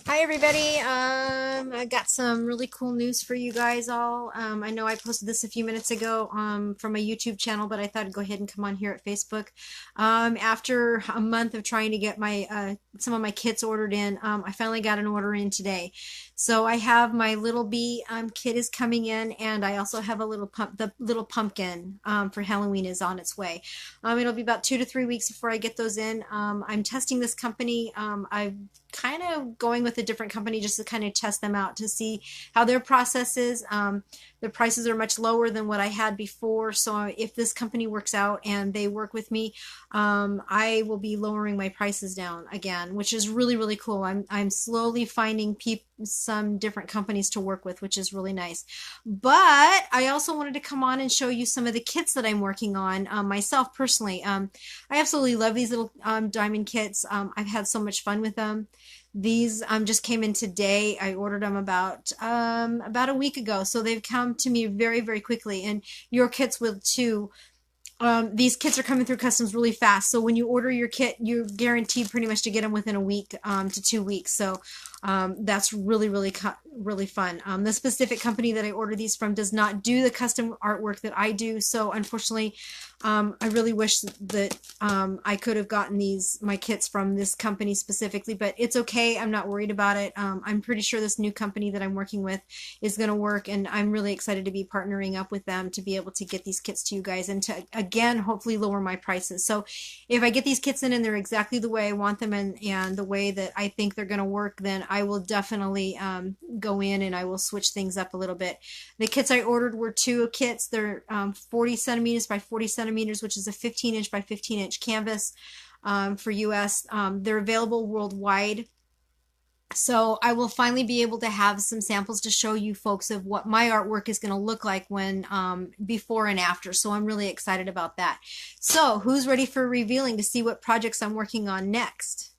Hi everybody. I got some really cool news for you guys all. I know I posted this a few minutes ago from my YouTube channel, but I thought I'd go ahead and come on here at Facebook. After a month of trying to get my some of my kits ordered in, I finally got an order in today. So I have my little bee kit is coming in, and I also have a the little pumpkin for Halloween is on its way. It'll be about 2 to 3 weeks before I get those in. I'm testing this company. I've kind of going with a different company just to kind of test them out to see how their process is. The prices are much lower than what I had before, so if this company works out and they work with me, I will be lowering my prices down again, which is really, really cool. I'm slowly finding some different companies to work with, which is really nice. But I also wanted to come on and show you some of the kits that I'm working on myself personally. I absolutely love these little diamond kits. I've had so much fun with them. These just came in today. I ordered them about a week ago, so they've come to me very, very quickly, and your kits will too. These kits are coming through customs really fast, so when you order your kit, you're guaranteed pretty much to get them within a week to 2 weeks. So that's really, really fun. The specific company that I order these from does not do the custom artwork that I do, so unfortunately, I really wish that I could have gotten my kits from this company specifically, but it's okay. I'm not worried about it. I'm pretty sure this new company that I'm working with is going to work, and I'm really excited to be partnering up with them to be able to get these kits to you guys and to, again, hopefully lower my prices. So if I get these kits in and they're exactly the way I want them and the way that I think they're going to work, then I will definitely go in and I will switch things up a little bit. The kits I ordered were two kits. They're 40 centimeters by 40 centimeters, which is a 15-inch by 15-inch canvas for US. They're available worldwide. So I will finally be able to have some samples to show you folks of what my artwork is going to look like when before and after. So I'm really excited about that. So who's ready for revealing to see what projects I'm working on next?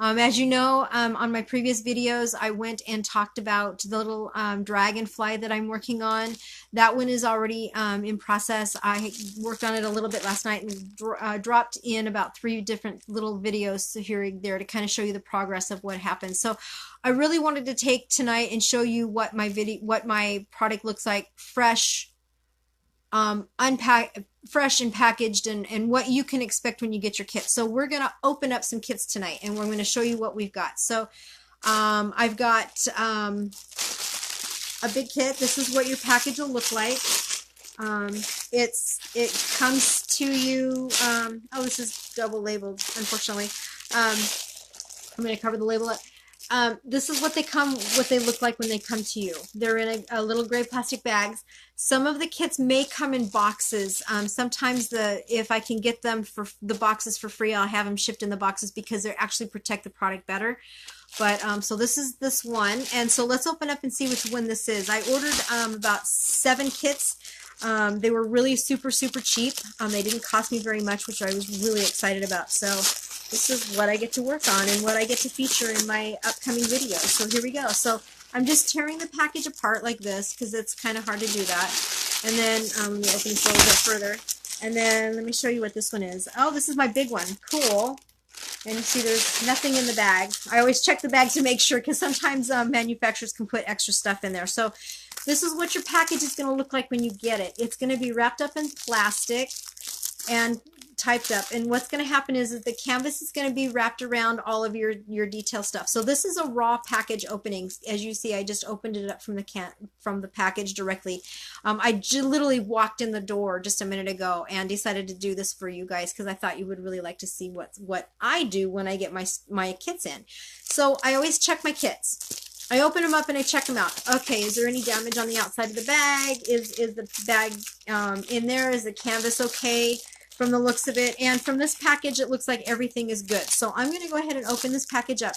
As you know, on my previous videos, I went and talked about the little dragonfly that I'm working on. That one is already in process. I worked on it a little bit last night and dropped in about 3 different little videos here and there to kind of show you the progress of what happened. So I really wanted to take tonight and show you what my product looks like fresh, fresh and packaged, and what you can expect when you get your kit. So we're going to open up some kits tonight, and we're going to show you what we've got. So I've got a big kit. This is what your package will look like. It comes to you, oh, this is double labeled, unfortunately. I'm going to cover the label up. This is what they look like when they come to you. They're in a little gray plastic bags. Some of the kits may come in boxes. Sometimes if I can get them for the boxes for free, I'll have them shipped in the boxes because they actually protect the product better. But so this is this one, and so let's open up and see which one this is. I ordered about 7 kits. They were really super cheap. They didn't cost me very much, which I was really excited about. So this is what I get to work on and what I get to feature in my upcoming videos. So here we go. So I'm just tearing the package apart like this because it's kind of hard to do that. And then let me open this a little bit further. And then let me show you what this one is. Oh, this is my big one. Cool. And you see there's nothing in the bag. I always check the bag to make sure because sometimes manufacturers can put extra stuff in there. So this is what your package is going to look like when you get it. It's going to be wrapped up in plastic and typed up, and what's going to happen is that the canvas is going to be wrapped around all of your detail stuff. So this is a raw package opening. As you see, I just opened it up from the package directly. I literally walked in the door just a minute ago and decided to do this for you guys because I thought you would really like to see what I do when I get my kits in. So I always check my kits. I open them up and I check them out. Okay, is there any damage on the outside of the bag? Is the bag in there? Is the canvas okay? From the looks of it, and from this package it looks like everything is good. So I'm going to go ahead and open this package up.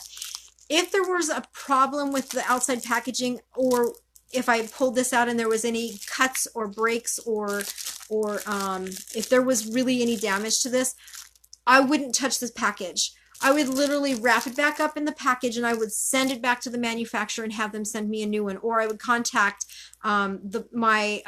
If there was a problem with the outside packaging, or if I pulled this out and there was any cuts or breaks, or if there was really any damage to this, I wouldn't touch this package. I would literally wrap it back up in the package and I would send it back to the manufacturer and have them send me a new one, or I would contact my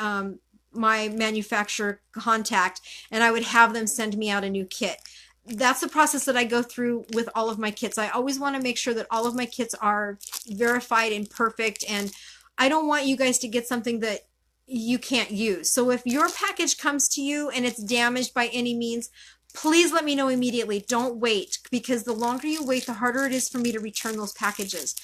manufacturer contact and I would have them send me out a new kit. that's the process that I go through with all of my kits. I always want to make sure that all of my kits are verified and perfect, and I don't want you guys to get something that you can't use. So if your package comes to you and it's damaged by any means, please let me know immediately. Don't wait, because the longer you wait, the harder it is for me to return those packages.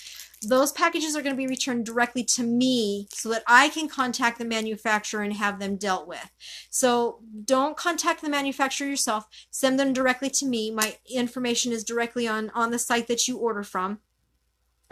Those packages are going to be returned directly to me so that I can contact the manufacturer and have them dealt with. So don't contact the manufacturer yourself. Send them directly to me. My information is directly on the site that you order from.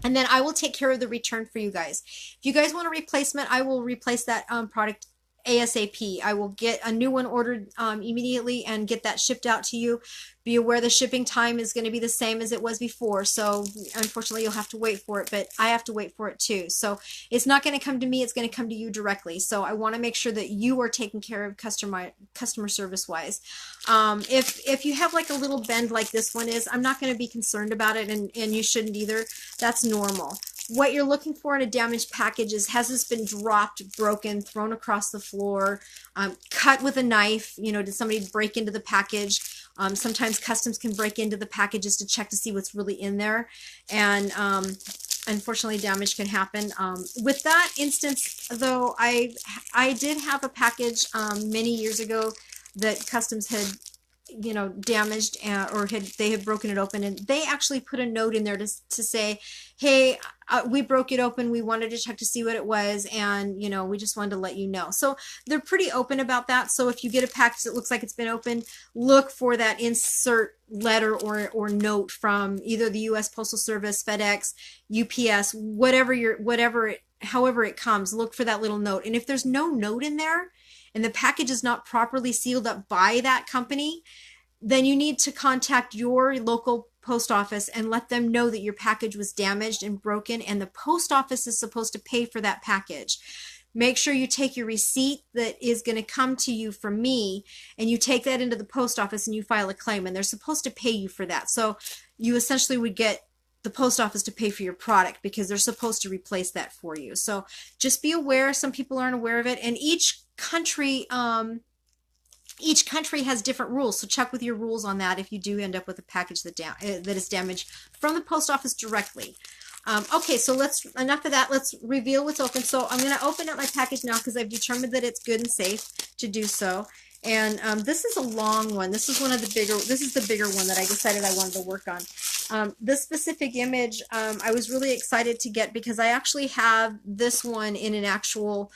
And then I will take care of the return for you guys. If you guys want a replacement, I will replace that product ASAP. I will get a new one ordered immediately and get that shipped out to you. Be aware the shipping time is going to be the same as it was before. So unfortunately, you'll have to wait for it, but I have to wait for it too. So it's not going to come to me. It's going to come to you directly. So I want to make sure that you are taken care of customer service wise. If you have like a little bend like this one is, I'm not going to be concerned about it, and you shouldn't either. That's normal. What you're looking for in a damaged package is, has this been dropped, broken, thrown across the floor, cut with a knife? You know, did somebody break into the package? Sometimes customs can break into the packages to check to see what's really in there. And unfortunately, damage can happen. With that instance, though, I did have a package many years ago that customs had, you know, damaged, or they had broken it open, and they actually put a note in there to say, hey, we broke it open, we wanted to check to see what it was, and you know, we just wanted to let you know. So they're pretty open about that. So if you get a package that looks like it's been opened, look for that insert letter or note from either the US Postal Service, FedEx, UPS, however it comes. Look for that little note, and if there's no note in there and the package is not properly sealed up by that company, then you need to contact your local post office and let them know that your package was damaged and broken, and the post office is supposed to pay for that package. Make sure you take your receipt that is going to come to you from me, and you take that into the post office and you file a claim, and they're supposed to pay you for that. So you essentially would get the post office to pay for your product, because they're supposed to replace that for you. So just be aware. Some people aren't aware of it, and each country has different rules. So check with your rules on that if you do end up with a package that is damaged from the post office directly. Okay, so enough of that. Let's reveal what's open. So I'm going to open up my package now, because I've determined that it's good and safe to do so. And this is a long one. This is the bigger one that I decided I wanted to work on. This specific image, I was really excited to get, because I actually have this one in an actual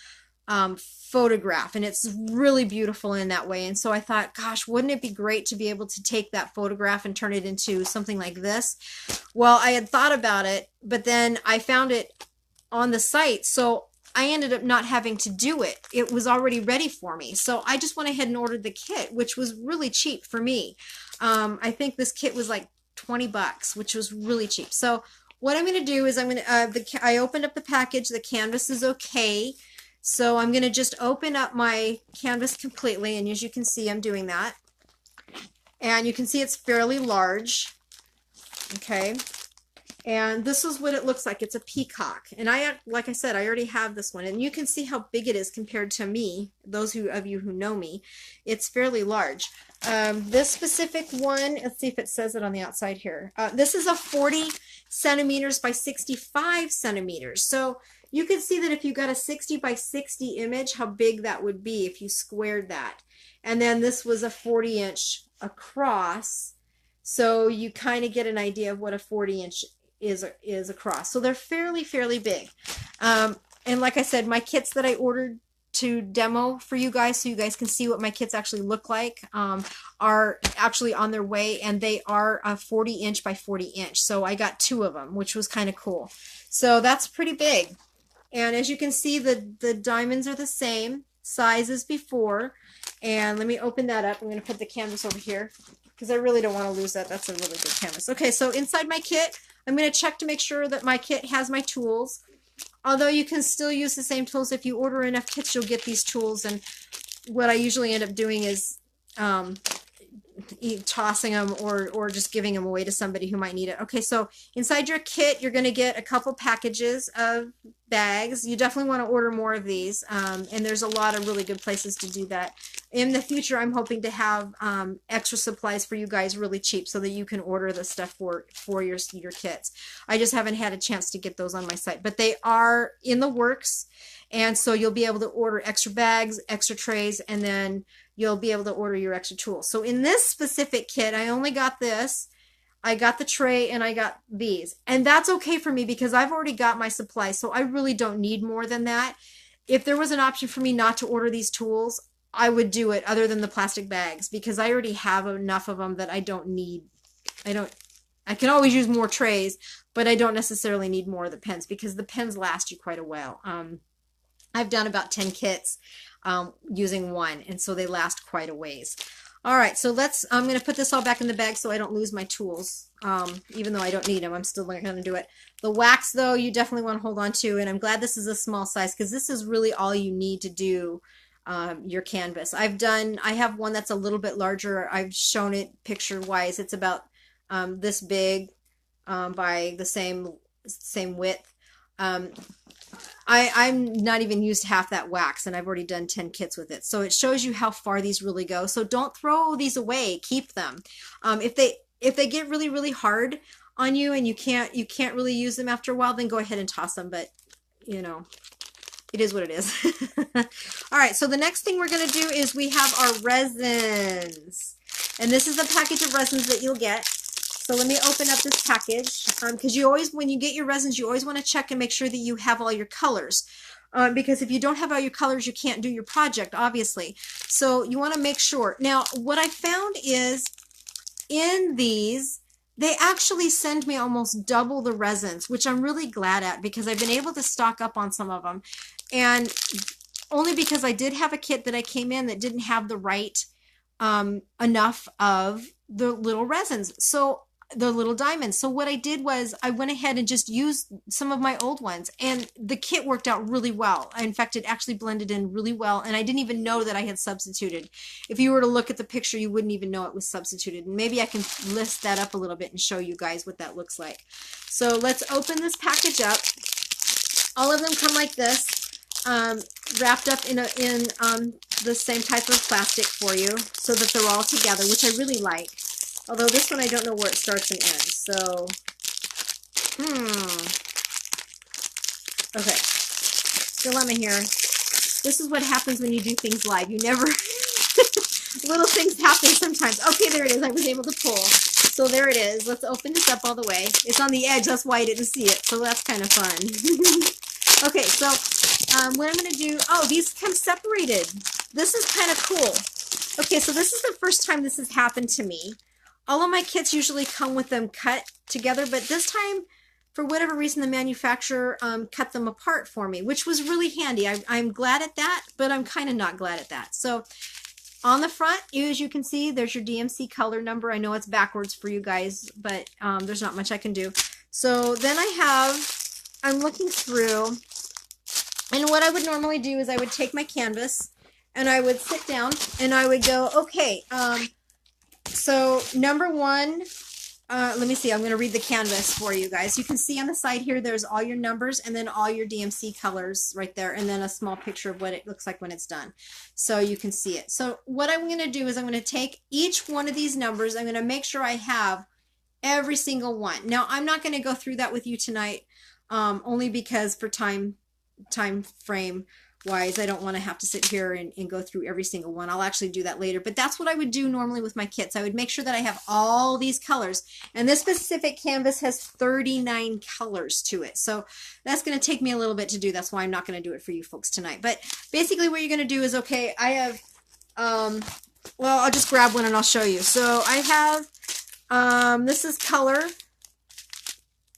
photograph, and it's really beautiful in that way. And so I thought, gosh, wouldn't it be great to be able to take that photograph and turn it into something like this? Well, I had thought about it, but then I found it on the site, so I ended up not having to do it. It was already ready for me. So I just went ahead and ordered the kit, which was really cheap for me. I think this kit was like 20 bucks, which was really cheap. So what I'm going to do is I opened up the package. The canvas is okay. So I'm going to just open up my canvas completely, and as you can see, I'm doing that. And you can see it's fairly large. Okay. And this is what it looks like. It's a peacock. And like I said, I already have this one. And you can see how big it is compared to me. Those of you who know me, it's fairly large. This specific one, let's see if it says it on the outside here. This is a 40 centimeters by 65 centimeters. So you can see that if you got a 60 by 60 image, how big that would be if you squared that. And then this was a 40-inch across. So you kind of get an idea of what a 40-inch is across. So they're fairly big. And like I said, my kits that I ordered to demo for you guys, so you guys can see what my kits actually look like, are actually on their way, and they are a 40-inch by 40-inch. So I got 2 of them, which was kind of cool. So that's pretty big. And as you can see, the diamonds are the same size as before. And let me open that up. I'm going to put the canvas over here, because I really don't want to lose that. That's a really good canvas. Okay, so inside my kit, I'm going to check to make sure that my kit has my tools. Although you can still use the same tools. If you order enough kits, you'll get these tools. And what I usually end up doing is tossing them or just giving them away to somebody who might need it. Okay, so inside your kit, you're going to get a couple packages of bags. You definitely want to order more of these, and there's a lot of really good places to do that. In the future, I'm hoping to have extra supplies for you guys really cheap so that you can order the stuff for your kits. I just haven't had a chance to get those on my site, but they are in the works, and so you'll be able to order extra bags, extra trays, and then you'll be able to order your extra tools. So in this specific kit, I only got this. I got the tray and I got these. And that's okay for me because I've already got my supplies, so I really don't need more than that. If there was an option for me not to order these tools, I would do it other than the plastic bags because I already have enough of them that I don't need. I can always use more trays, but I don't necessarily need more of the pens because the pens last you quite a while. I've done about 10 kits using one, and so they last quite a ways. All right, so I'm going to put this all back in the bag so I don't lose my tools, even though I don't need them. I'm still going to do it. The wax, though, you definitely want to hold on to, and I'm glad this is a small size because this is really all you need to do your canvas. I have one that's a little bit larger. I've shown it picture-wise. It's about this big by the same width. I'm not even used half that wax, and I've already done 10 kits with it. So it shows you how far these really go. So don't throw these away. Keep them. If they get really, really hard on you and you can't really use them after a while, then go ahead and toss them. But, you know, it is what it is. All right, so the next thing we're going to do is we have our resins. And this is the package of resins that you'll get. So let me open up this package because you always, when you get your resins, you always want to check and make sure that you have all your colors. Because if you don't have all your colors, you can't do your project, obviously. So you want to make sure. Now, what I found is in these, they actually send me almost double the resins, which I'm really glad at because I've been able to stock up on some of them. And only because I did have a kit that I came in that didn't have the right enough of the little resins. So the little diamonds. So what I did was I went ahead and just used some of my old ones, and the kit worked out really well. In fact, it actually blended in really well, and I didn't even know that I had substituted. If you were to look at the picture, you wouldn't even know it was substituted. And maybe I can list that up a little bit and show you guys what that looks like. So let's open this package up. All of them come like this, wrapped up in the same type of plastic for you so that they're all together, which I really like. Although this one I don't know where it starts and ends. So, okay. Dilemma here. This is what happens when you do things live. You never, little things happen sometimes. Okay, there it is. I was able to pull. So there it is. Let's open this up all the way. It's on the edge. That's why I didn't see it. So that's kind of fun. Okay, so what I'm going to do, oh, these come separated. This is kind of cool. Okay, so this is the first time this has happened to me. All of my kits usually come with them cut together, but this time, for whatever reason, the manufacturer cut them apart for me, which was really handy. I'm glad at that, but I'm kind of not glad at that. So on the front, as you can see, there's your DMC color number. I know it's backwards for you guys, but there's not much I can do. So then I'm looking through, and what I would normally do is I would take my canvas and I would sit down and I would go, okay, so number one, let me see, I'm going to read the canvas for you guys. You can see on the side here, there's all your numbers and then all your DMC colors right there, and then a small picture of what it looks like when it's done. So you can see it. So what I'm going to do is I'm going to take each one of these numbers. I'm going to make sure I have every single one. Now, I'm not going to go through that with you tonight, only because for time frame wise, I don't want to have to sit here and go through every single one. I'll actually do that later, but that's what I would do normally with my kits. I would make sure that I have all these colors, and this specific canvas has 39 colors to it. So that's going to take me a little bit to do. That's why I'm not going to do it for you folks tonight. But basically what you're going to do is, okay, I have, well, I'll just grab one and I'll show you. So I have, this is color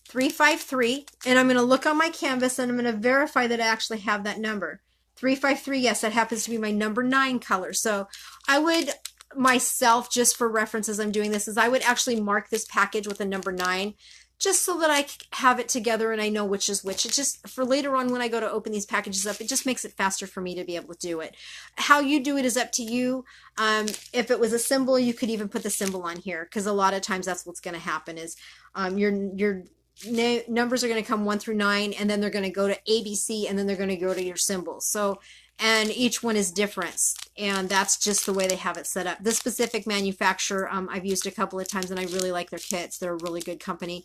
353, and I'm going to look on my canvas and I'm going to verify that I actually have that number. 353, yes, that happens to be my number 9 color. So I would myself, just for reference as I'm doing this, is I would actually mark this package with a number 9 just so that I have it together and I know which is which. It just, for later on when I go to open these packages up, it just makes it faster for me to be able to do it. How you do it is up to you. If it was a symbol, you could even put the symbol on here, because a lot of times that's what's going to happen is your numbers are going to come 1 through 9, and then they're going to go to ABC, and then they're going to go to your symbols. So, and each one is different, and that's just the way they have it set up. This specific manufacturer, I've used a couple of times, and I really like their kits. They're a really good company.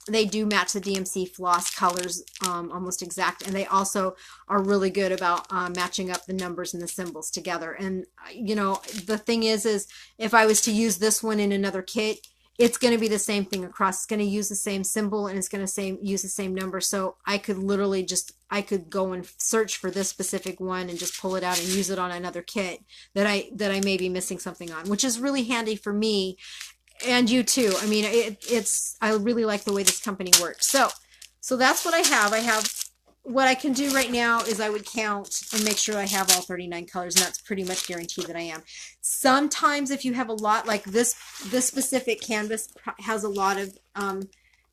They do match the DMC floss colors almost exact, and they also are really good about matching up the numbers and the symbols together. And you know, the thing is if I was to use this one in another kit, it's going to be the same thing across. It's going to use the same symbol, and it's going to use the same number. So I could literally I could go and search for this specific one and just pull it out and use it on another kit that I may be missing something on, which is really handy for me and you too. I mean, I really like the way this company works. So that's what I have. What I can do right now is I would count and make sure I have all 39 colors, and that's pretty much guaranteed that I am. Sometimes if you have a lot, like this specific canvas has a lot of,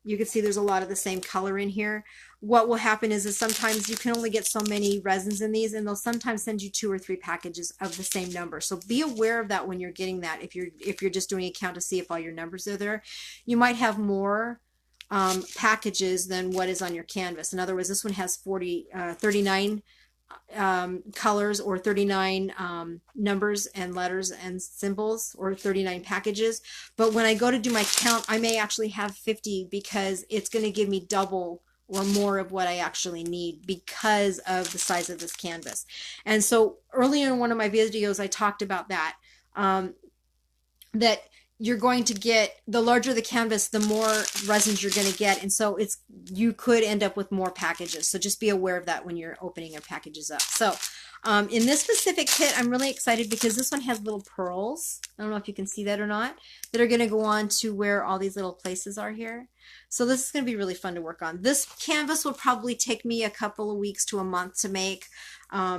you can see there's a lot of the same color in here. What will happen is sometimes you can only get so many resins in these, and they'll sometimes send you 2 or 3 packages of the same number. So be aware of that when you're getting that. If you're just doing a count to see if all your numbers are there, you might have more packages than what is on your canvas. In other words, this one has 39 colors, or 39 numbers and letters and symbols, or 39 packages. But when I go to do my count, I may actually have 50, because it's going to give me double or more of what I actually need because of the size of this canvas. And so earlier in one of my videos, I talked about that, that you're going to get, the larger the canvas, the more resins you're going to get. And so you could end up with more packages. So just be aware of that when you're opening your packages up. So in this specific kit, I'm really excited because this one has little pearls. I don't know if you can see that or not, that are going to go on to where all these little places are here. So this is going to be really fun to work on. This canvas will probably take me a couple of weeks to a month to make,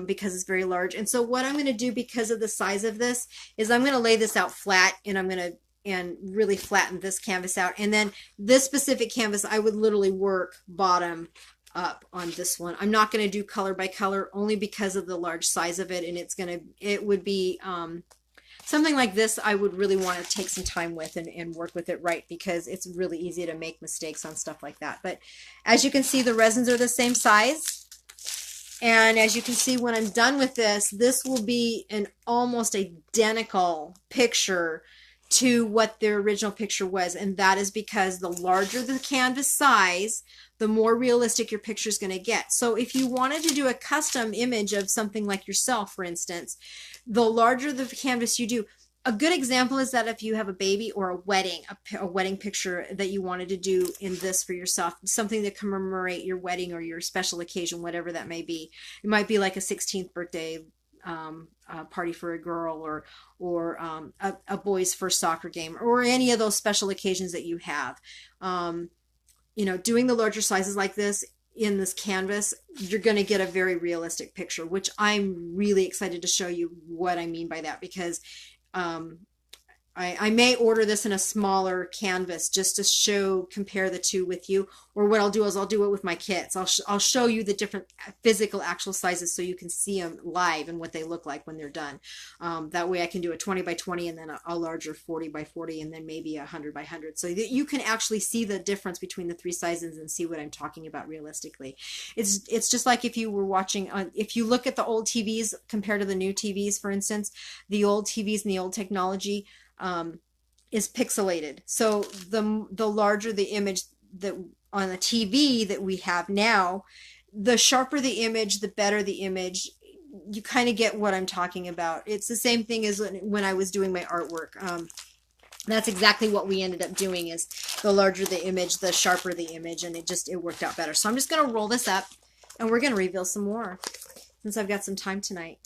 because it's very large. And so what I'm going to do, because of the size of this, is I'm going to lay this out flat, and I'm going to really flatten this canvas out. And then this specific canvas, I would literally work bottom up on this one. I'm not going to do color by color, only because of the large size of it. And it would be something like this, I would really want to take some time with and work with it right, because it's really easy to make mistakes on stuff like that. But as you can see, the resins are the same size. And as you can see, when I'm done with this, this will be an almost identical picture to what their original picture was. And that is because the larger the canvas size, the more realistic your picture is going to get. So if you wanted to do a custom image of something like yourself, for instance, the larger the canvas you do, a good example is that if you have a baby or a wedding picture that you wanted to do in this for yourself, something to commemorate your wedding or your special occasion, whatever that may be. It might be like a 16th birthday party for a girl, or a boy's first soccer game, or any of those special occasions that you have. You know, doing the larger sizes like this in this canvas, you're going to get a very realistic picture, which I'm really excited to show you what I mean by that, because I may order this in a smaller canvas just to compare the two with you. Or what I'll do is I'll do it with my kits. I'll show you the different physical actual sizes so you can see them live and what they look like when they're done. That way I can do a 20 by 20 and then a larger 40 by 40 and then maybe a 100 by 100. So that you can actually see the difference between the 3 sizes and see what I'm talking about realistically. It's just like if you were watching, if you look at the old TVs compared to the new TVs, for instance, the old TVs and the old technology, is pixelated. So the larger the image that on the TV that we have now, the sharper the image, the better the image. You kind of get what I'm talking about. It's the same thing as when I was doing my artwork. That's exactly what we ended up doing, is the larger the image, the sharper the image, and it worked out better. So I'm just going to roll this up and we're going to reveal some more since I've got some time tonight.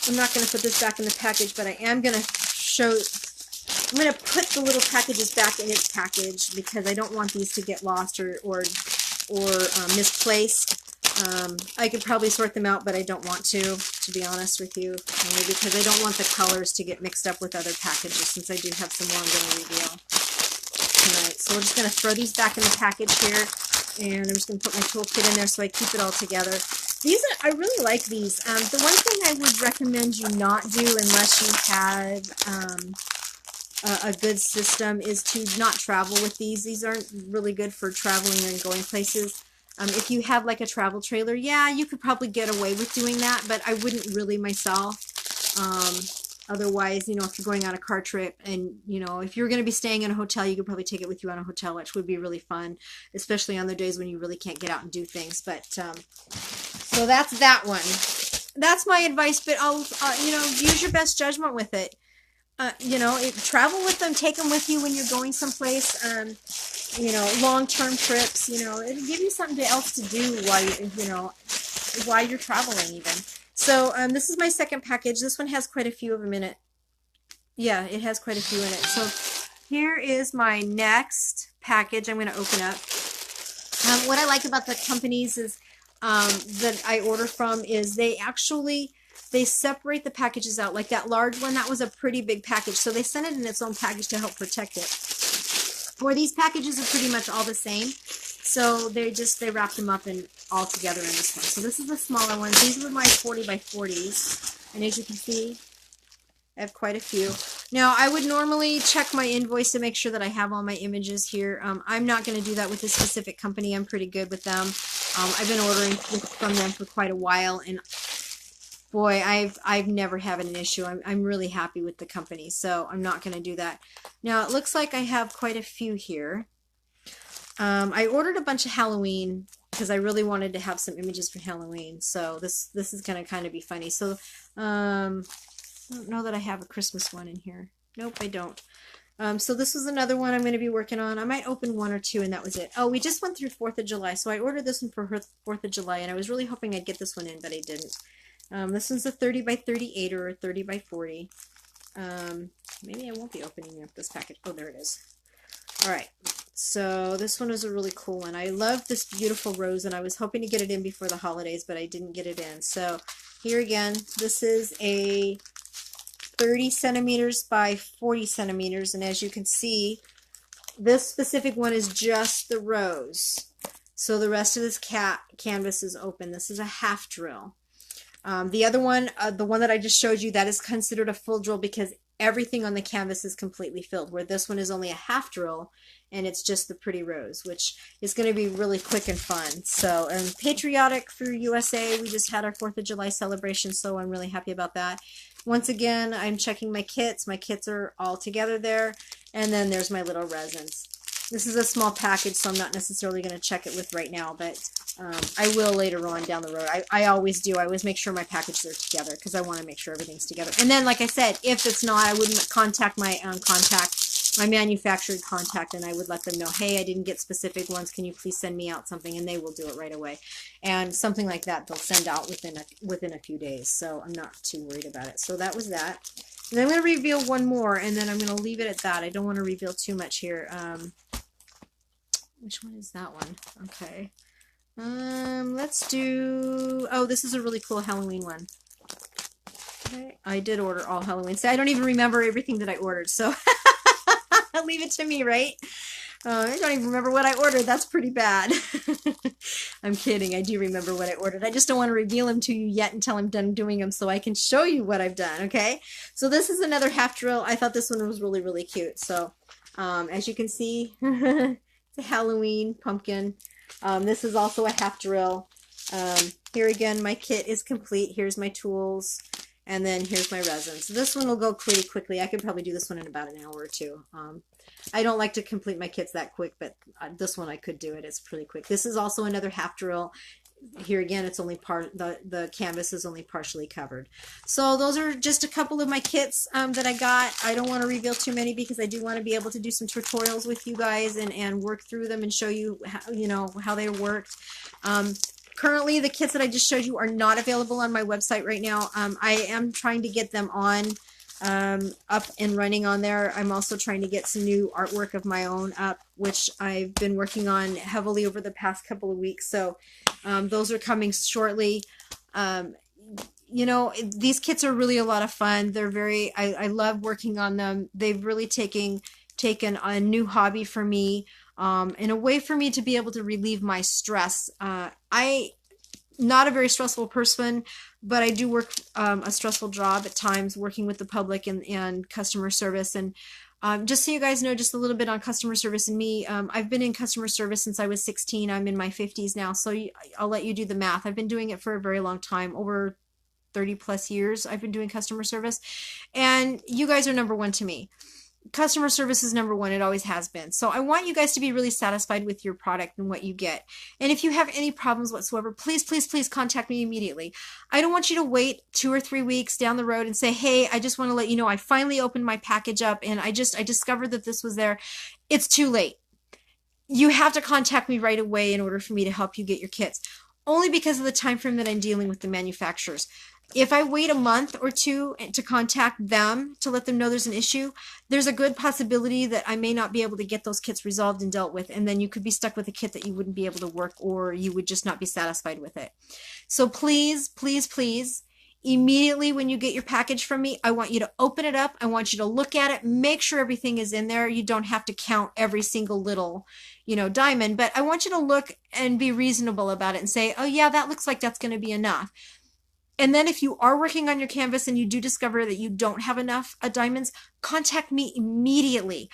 I'm not going to put this back in the package, but I am going to I'm going to put the little packages back in its package because I don't want these to get lost or misplaced. I could probably sort them out, but I don't want to be honest with you, only because I don't want the colors to get mixed up with other packages, since I do have some more I'm going to reveal tonight. So we're just going to throw these back in the package here, and I'm just going to put my toolkit in there so I keep it all together. These are, I really like these. The one thing I would recommend you not do unless you have a good system is to not travel with these. These aren't really good for traveling and going places. If you have like a travel trailer, yeah, you could probably get away with doing that, but I wouldn't really myself. Otherwise, you know, if you're going on a car trip and, you know, if you're going to be staying in a hotel, you could probably take it with you on a hotel, which would be really fun, especially on the days when you really can't get out and do things. But, so that's that one. That's my advice, but you know, use your best judgment with it. You know, travel with them, take them with you when you're going someplace, you know, long-term trips, you know, it'll give you something else to do while you're traveling even. So, this is my second package. This one has quite a few of them in it. Yeah, it has quite a few in it. So, here is my next package I'm going to open up. What I like about the companies is, that I order from is they separate the packages out. Like that large one, that was a pretty big package. So they sent it in its own package to help protect it. Where these packages are pretty much all the same. So they wrap them up in all together in this one. So this is the smaller one. These were my 40 by 40s. And as you can see, I have quite a few. Now, I would normally check my invoice to make sure that I have all my images here. I'm not going to do that with this specific company. I'm pretty good with them. I've been ordering from them for quite a while, and boy, I've never had an issue. I'm really happy with the company, so I'm not going to do that. Now, it looks like I have quite a few here. I ordered a bunch of Halloween because I really wanted to have some images for Halloween, so this is going to kind of be funny. So, I don't know that I have a Christmas one in here. Nope, I don't. So this was another one I'm going to be working on. I might open one or two, and that was it. Oh, we just went through 4th of July, so I ordered this one for her 4th of July, and I was really hoping I'd get this one in, but I didn't. This one's a 30 by 38 or a 30 by 40. Maybe I won't be opening up this package. Oh, there it is. All right. So this one was a really cool one. I love this beautiful rose, and I was hoping to get it in before the holidays, but I didn't get it in. So here again, this is a 30 centimeters by 40 centimeters, and as you can see, this specific one is just the rose. So the rest of this canvas is open. This is a half drill. The other one, the one that I just showed you, that is considered a full drill because everything on the canvas is completely filled, where this one is only a half drill and it's just the pretty rose, which is going to be really quick and fun. So, and patriotic for USA. We just had our 4th of July celebration, so I'm really happy about that. Once again, I'm checking my kits. My kits are all together there, and then there's my little resins. This is a small package, so I'm not necessarily going to check it with right now, but I will later on down the road. I always do. I always make sure my packages are together because I want to make sure everything's together. And then, like I said, if it's not, I would contact my my manufacturer contact, and I would let them know, hey, I didn't get specific ones. Can you please send me out something? And they will do it right away. And something like that, they'll send out within a few days. So I'm not too worried about it. So that was that. And I'm going to reveal one more, and then I'm going to leave it at that. I don't want to reveal too much here. Which one is that one? Okay. Let's do, oh, this is a really cool Halloween one. Okay. I did order all Halloween. So I don't even remember everything that I ordered, so leave it to me, right? I don't even remember what I ordered. That's pretty bad. I'm kidding. I do remember what I ordered. I just don't want to reveal them to you yet until I'm done doing them so I can show you what I've done, okay? So this is another half drill. I thought this one was really, really cute. So as you can see, it's a Halloween pumpkin. This is also a half drill. Here again, my kit is complete. Here's my tools. And then here's my resin. So this one will go pretty quickly. I could probably do this one in about an hour or two. I don't like to complete my kits that quick, but this one I could do it. It's pretty quick. This is also another half drill. Here again, it's only the canvas is only partially covered. So those are just a couple of my kits that I got. I don't want to reveal too many because I do want to be able to do some tutorials with you guys and work through them and show you how, how they worked. Currently, the kits that I just showed you are not available on my website right now. I am trying to get them up and running on there. I'm also trying to get some new artwork of my own up, which I've been working on heavily over the past couple of weeks. So Those are coming shortly. You know, these kits are really a lot of fun. They're very, I love working on them. They've really taken a new hobby for me, and a way for me to be able to relieve my stress. I not a very stressful person, but I do work a stressful job at times, working with the public and customer service. And just so you guys know, just a little bit on customer service and me. I've been in customer service since I was 16. I'm in my 50s now, so I'll let you do the math. I've been doing it for a very long time, over 30 plus years I've been doing customer service, and you guys are number one to me. Customer service is number one. It always has been. So I want you guys to be really satisfied with your product and what you get. And if you have any problems whatsoever, please, please, please contact me immediately. I don't want you to wait 2 or 3 weeks down the road and say, hey, I just want to let you know I finally opened my package up and I discovered that this was there. It's too late. You have to contact me right away in order for me to help you get your kits, only because of the time frame that I'm dealing with the manufacturers. If I wait a month or two to contact them to let them know there's an issue, there's a good possibility that I may not be able to get those kits resolved and dealt with, and then you could be stuck with a kit that you wouldn't be able to work, or you would just not be satisfied with it. So please, please, please, immediately when you get your package from me, I want you to open it up. I want you to look at it, make sure everything is in there. You don't have to count every single little, you know, diamond, but I want you to look and be reasonable about it and say, oh yeah, that looks like that's going to be enough. And then if you are working on your canvas and you do discover that you don't have enough diamonds, contact me immediately.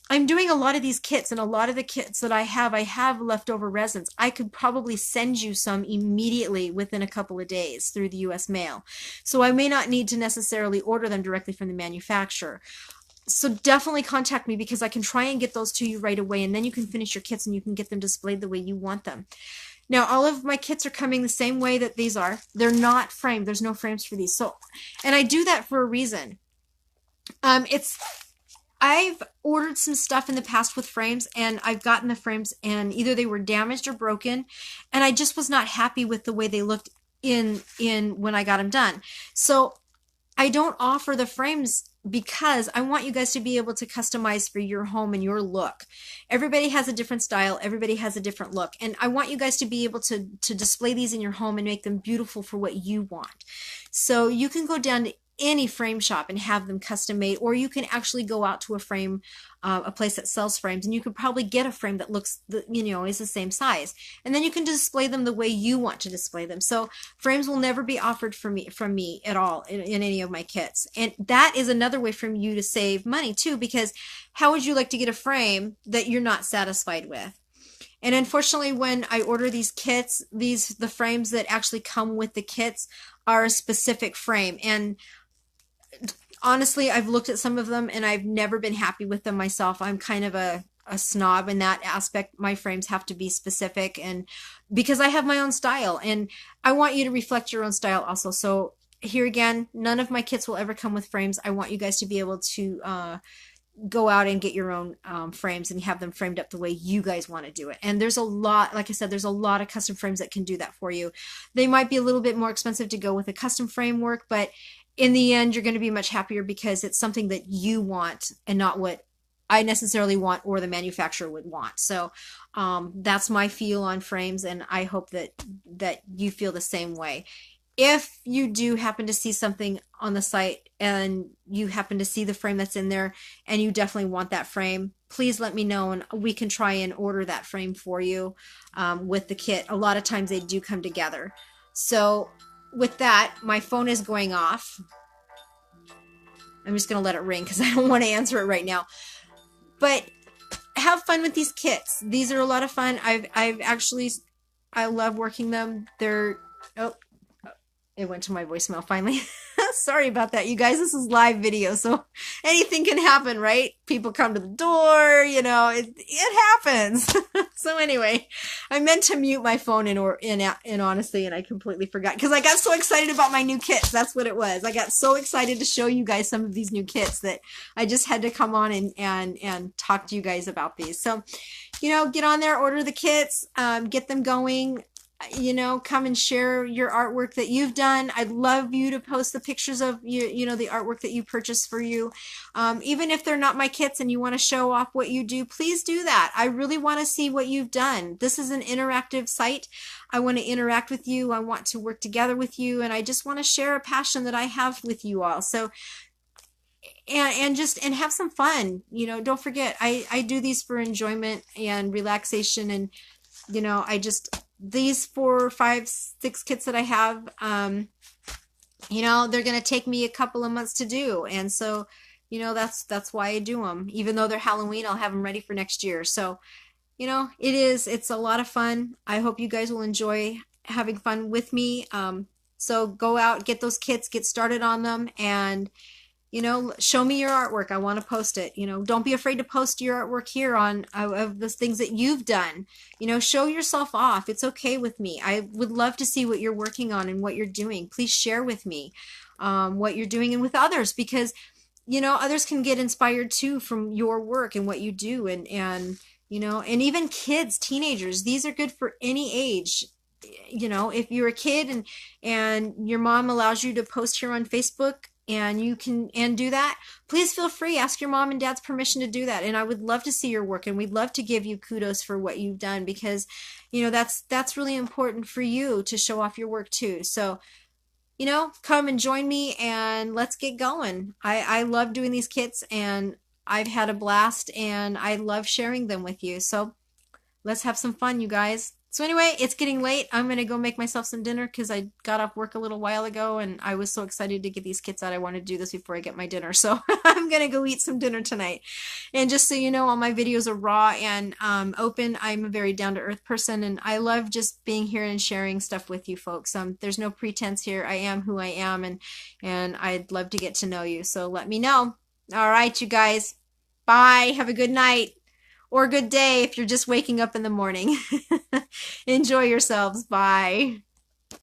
I'm doing a lot of these kits, and a lot of the kits that I have leftover resins. I could probably send you some immediately within a couple of days through the US mail. So I may not need to necessarily order them directly from the manufacturer. So definitely contact me, because I can try and get those to you right away, and then you can finish your kits and you can get them displayed the way you want them. Now, all of my kits are coming the same way that these are. They're not framed. There's no frames for these. So, and I do that for a reason. I've ordered some stuff in the past with frames, and I've gotten the frames and either they were damaged or broken, and I just was not happy with the way they looked in when I got them done. So I don't offer the frames because I want you guys to be able to customize for your home and your look. Everybody has a different style. Everybody has a different look. And I want you guys to be able to display these in your home and make them beautiful for what you want. So you can go down to any frame shop and have them custom made, or you can actually go out to a place that sells frames, and you could probably get a frame that looks, is the same size, and then you can display them the way you want to display them. So frames will never be offered from me at all in any of my kits, and that is another way for you to save money too, because how would you like to get a frame that you're not satisfied with? And unfortunately, when I order these kits, the frames that actually come with the kits are a specific frame, and honestly, I've looked at some of them and I've never been happy with them myself. I'm kind of a snob in that aspect. My frames have to be specific, and because I have my own style, and I want you to reflect your own style also. So here again, none of my kits will ever come with frames. I want you guys to be able to go out and get your own frames and have them framed up the way you guys want to do it. And there's a lot, like I said, there's a lot of custom frames that can do that for you. They might be a little bit more expensive to go with a custom framework, but in the end, you're going to be much happier because it's something that you want and not what I necessarily want or the manufacturer would want. So that's my feel on frames, and I hope that you feel the same way. If you do happen to see something on the site and you happen to see the frame that's in there and you definitely want that frame, please let me know and we can try and order that frame for you with the kit. A lot of times they do come together. So with that, my phone is going off. I'm just going to let it ring because I don't want to answer it right now. But have fun with these kits. These are a lot of fun. I love working them. It went to my voicemail finally. Sorry about that, you guys. This is live video, so anything can happen, right? People come to the door, it happens. So anyway, I meant to mute my phone in honesty, and I completely forgot because I got so excited about my new kits. That's what it was. I got so excited to show you guys some of these new kits that I just had to come on and talk to you guys about these. So, get on there, order the kits, get them going. you know, come and share your artwork that you've done. I'd love you to post the pictures of you know, the artwork that you purchased for you. Even if they're not my kits and you want to show off what you do, please do that. I really want to see what you've done. This is an interactive site. I want to interact with you. I want to work together with you, and I just want to share a passion that I have with you all. So and just and have some fun. You know, don't forget, I do these for enjoyment and relaxation. And you know, I just, these 4, 5, 6 kits that I have, you know, they're going to take me a couple of months to do. And so, you know, that's why I do them. Even though they're Halloween, I'll have them ready for next year. So, you know, it's a lot of fun. I hope you guys will enjoy having fun with me. So go out, get those kits, get started on them, and you know, show me your artwork. I want to post it. You know, don't be afraid to post your artwork here on of the things that you've done. You know, show yourself off. It's okay with me. I would love to see what you're working on and what you're doing. Please share with me what you're doing and with others, because you know, others can get inspired too from your work and what you do. And you know, and even kids, teenagers, these are good for any age. You know, if you're a kid and your mom allows you to post here on Facebook, and you can and do that, please feel free. Ask your mom and dad's permission to do that, and I would love to see your work, and we'd love to give you kudos for what you've done, because you know, that's really important for you to show off your work too. So you know, come and join me and let's get going. I love doing these kits, and I've had a blast, and I love sharing them with you. So let's have some fun, you guys. So anyway, it's getting late. I'm going to go make myself some dinner because I got off work a little while ago, and I was so excited to get these kits out. I wanted to do this before I get my dinner. So I'm going to go eat some dinner tonight. And just so you know, all my videos are raw and open. I'm a very down-to-earth person, and I love just being here and sharing stuff with you folks. There's no pretense here. I am who I am, and I'd love to get to know you. So let me know. All right, you guys. Bye. Have a good night. Or good day if you're just waking up in the morning. Enjoy yourselves. Bye.